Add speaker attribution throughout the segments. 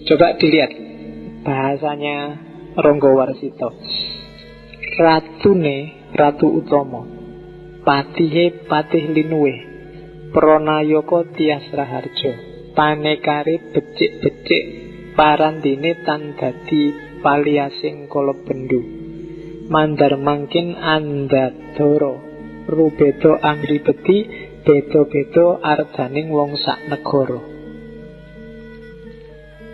Speaker 1: Coba dilihat bahasanya Ronggo Warsito. Ratune Ratu Utomo, patihe Patih Linuwe, Pranayaka Tias Raharja, panekare becik-becik parandine tan dadi paliasing kala bendu. Mandar mangkin andadara, rubeda angribeti, beda-beda ardaning wong sak negara.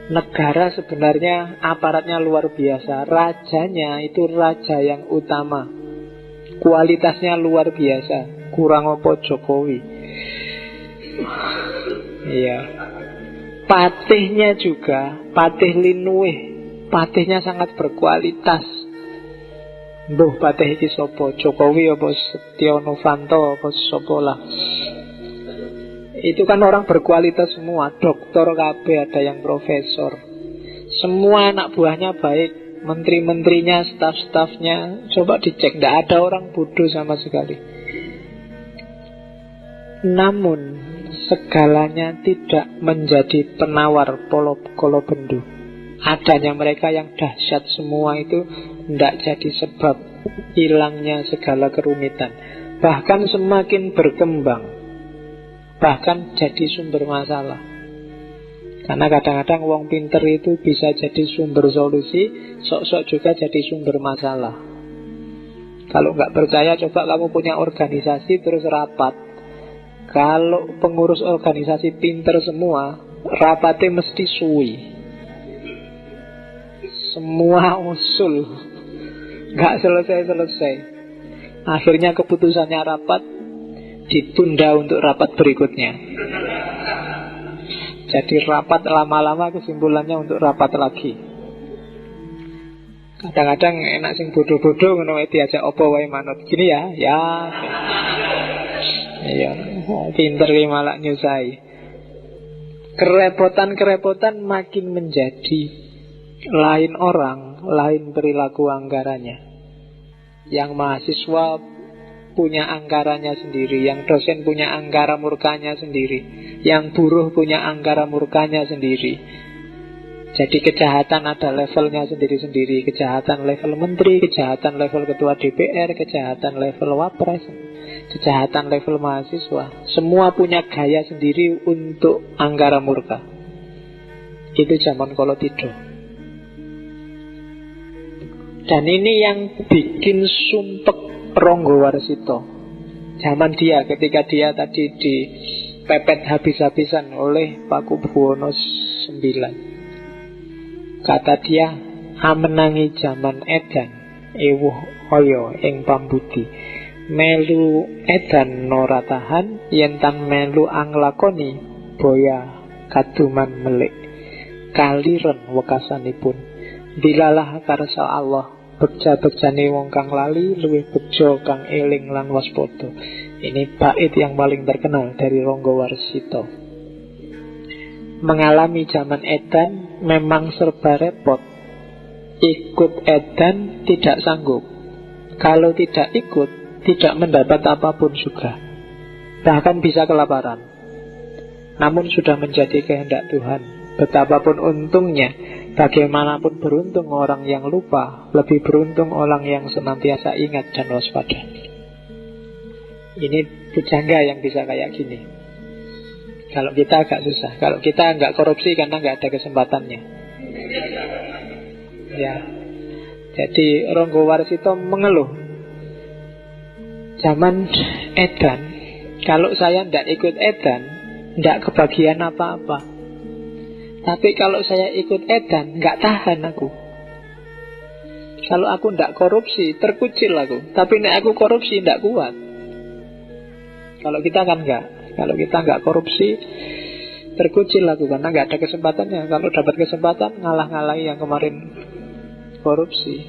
Speaker 1: Negara sebenarnya aparatnya luar biasa. Rajanya itu raja yang utama, kualitasnya luar biasa. Kurang apa Jokowi. Iya. Patihnya juga, Patih Linuwe, patihnya sangat berkualitas. Mbuh patih iki sapa? Jokowi apa Setyo Novanto apa sapa lah. Itu kan orang berkualitas semua, doktor KB, ada yang profesor. Semua anak buahnya baik, menteri-menterinya, staf-stafnya. Coba dicek, tidak ada orang bodoh sama sekali. Namun segalanya tidak menjadi penawar kolo bendu. Adanya mereka yang dahsyat semua itu tidak jadi sebab hilangnya segala kerumitan. Bahkan semakin berkembang, bahkan jadi sumber masalah. Karena kadang-kadang wong pinter itu bisa jadi sumber solusi, sok-sok juga jadi sumber masalah. Kalau nggak percaya, coba kamu punya organisasi terus rapat. Kalau pengurus organisasi pinter semua, rapatnya mesti suwi. Semua usul nggak selesai-selesai. Akhirnya keputusannya rapat ditunda untuk rapat berikutnya. Jadi rapat lama-lama kesimpulannya untuk rapat lagi. Kadang-kadang enak sing bodoh-bodoh ngono diajak opo wae manut. Gini ya. Iya, pinter ki malah nyusai. Kerepotan-kerepotan makin menjadi lain orang, lain perilaku anggarannya. Yang mahasiswa punya anggarannya sendiri, yang dosen punya anggara murkanya sendiri, yang buruh punya anggara murkanya sendiri. Jadi kejahatan ada levelnya sendiri-sendiri. Kejahatan level menteri, kejahatan level ketua DPR, kejahatan level wapres, kejahatan level mahasiswa. Semua punya gaya sendiri untuk anggara murka. Itu zaman Kolotido. Dan ini yang bikin sumpek Ronggo Warsito. Zaman dia, ketika dia tadi dipepet habis-habisan oleh Pakubuwono IX. Kata dia, amenangi zaman edan, ewuh oyo ing pambudi. Melu edan nora tahan, yentan melu anglakoni, boya kaduman melik. Kaliren wekasanipun, dilalah karsa Allah. Bekja-bekjane wong kang lali, luwih bejo kang eling lan waspada. Ini bait yang paling terkenal dari Ronggo Warsito. Mengalami zaman edan memang serba repot. Ikut edan tidak sanggup. Kalau tidak ikut, tidak mendapat apapun juga. Bahkan bisa kelaparan. Namun sudah menjadi kehendak Tuhan. Betapapun untungnya, bagaimanapun beruntung orang yang lupa, lebih beruntung orang yang senantiasa ingat dan waspada. Ini pujangga yang bisa kayak gini. Kalau kita agak susah. Kalau kita nggak korupsi karena nggak ada kesempatannya. Ya. Jadi Ronggo Warsito mengeluh, zaman edan, kalau saya nggak ikut edan, nggak kebagian apa-apa. Tapi kalau saya ikut edan, nggak tahan aku. Kalau aku nggak korupsi, terkucil aku. Tapi nek aku korupsi, nggak kuat. Kalau kita kan nggak. Kalau kita nggak korupsi, terkucil aku karena nggak ada kesempatannya. Kalau dapat kesempatan, ngalah-ngalahi yang kemarin korupsi.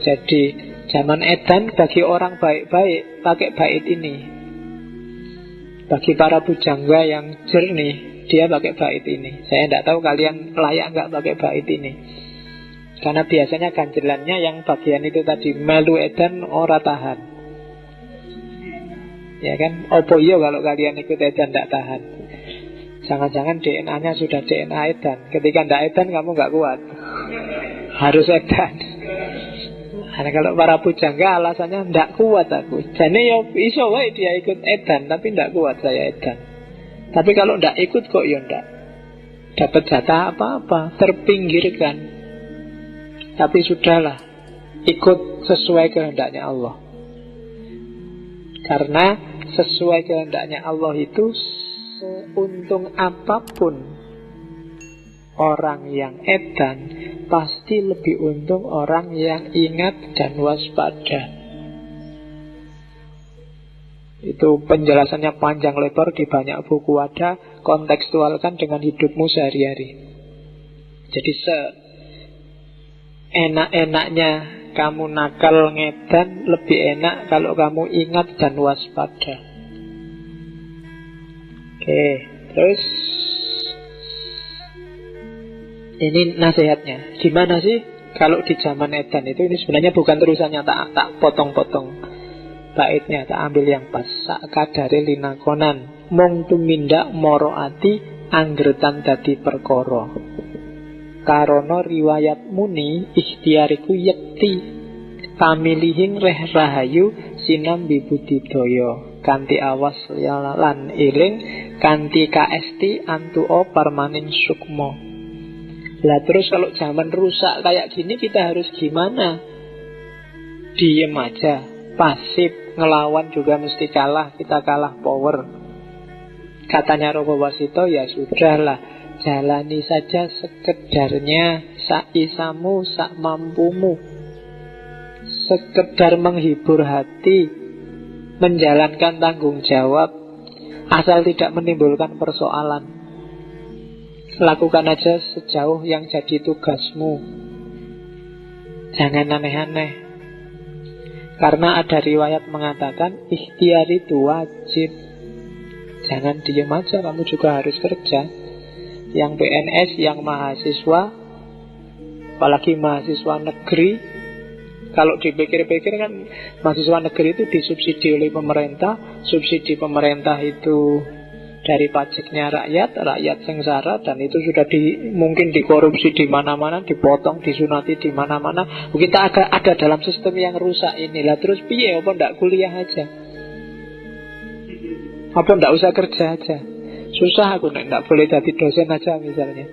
Speaker 1: Jadi zaman edan bagi orang baik-baik pakai bait ini. Bagi para pujangga yang jernih, dia pakai bait ini. Saya tidak tahu kalian layak nggak pakai bait ini. Karena biasanya ganjelannya yang bagian itu tadi, melu edan ora tahan. Ya kan, opo iyo kalau kalian ikut edan tidak tahan. Jangan-jangan DNA-nya sudah DNA edan. Ketika ndak edan kamu nggak kuat, harus edan. Karena kalau para pujangga alasannya ndak kuat aku. Jadi ya iso wae dia ikut edan, tapi ndak kuat saya edan. Tapi kalau ndak ikut kok ya ndak dapat jatah apa-apa, terpinggirkan. Tapi sudahlah, ikut sesuai kehendaknya Allah. Karena sesuai kehendaknya Allah itu, seuntung apapun orang yang edan, pasti lebih untung orang yang ingat dan waspada. Itu penjelasannya panjang lebar di banyak buku ada. Kontekstualkan dengan hidupmu sehari-hari. Jadi enak-enaknya kamu nakal ngedan, lebih enak kalau kamu ingat dan waspada. Oke, terus ini nasihatnya. Gimana sih kalau di zaman edan itu? Ini sebenarnya bukan terusannya, tak potong-potong baitnya, tak ambil yang pas. Sakadare linakonan mong tumindak moro ati anggretan dadi perkara. Karono riwayat muni ikhtiariku yekti pamilihin reh rahayu sinambi budidaya kanthi awas lan eling kanthi kaesti antuo parmaning sukmo. Lah terus kalau zaman rusak kayak gini kita harus gimana? Diem aja, pasif, ngelawan juga mesti kalah, kita kalah power. Katanya Robo Wasito, ya sudahlah, jalani saja sekedarnya, saisamu, sak mampumu. Sekedar menghibur hati, menjalankan tanggung jawab, asal tidak menimbulkan persoalan. Lakukan aja sejauh yang jadi tugasmu. Jangan aneh-aneh. Karena ada riwayat mengatakan ikhtiar itu wajib. Jangan diem aja, kamu juga harus kerja. Yang PNS, yang mahasiswa, apalagi mahasiswa negeri, kalau dipikir-pikir kan mahasiswa negeri itu disubsidi oleh pemerintah. Subsidi pemerintah itu dari pajaknya rakyat sengsara, dan itu sudah mungkin dikorupsi di mana-mana, dipotong, disunati di mana-mana. Kita ada dalam sistem yang rusak inilah. Terus piye, apa ndak kuliah aja? Apa ndak usah kerja aja? Susah aku ndak boleh jadi dosen aja misalnya.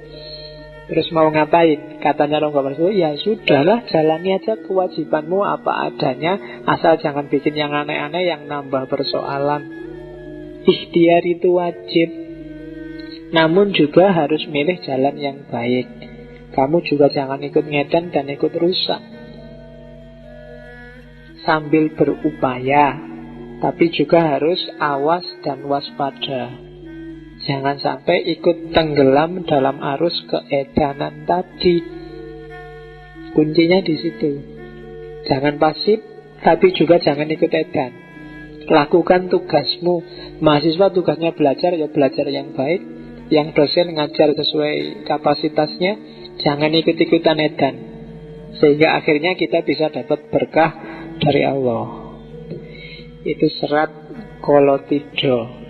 Speaker 1: Terus mau ngapain? Katanya Romo Basito, ya sudahlah, jalani aja kewajibanmu apa adanya, asal jangan bikin yang aneh-aneh yang nambah persoalan. Ikhtiar itu wajib, namun juga harus milih jalan yang baik. Kamu juga jangan ikut ngedan dan ikut rusak. Sambil berupaya, tapi juga harus awas dan waspada. Jangan sampai ikut tenggelam dalam arus keedanan tadi. Kuncinya di situ. Jangan pasif, tapi juga jangan ikut edan. Lakukan tugasmu. Mahasiswa tugasnya belajar, ya belajar yang baik. Yang dosen ngajar sesuai kapasitasnya. Jangan ikut-ikutan edan, sehingga akhirnya kita bisa dapat berkah dari Allah. Itu serat Kolotido.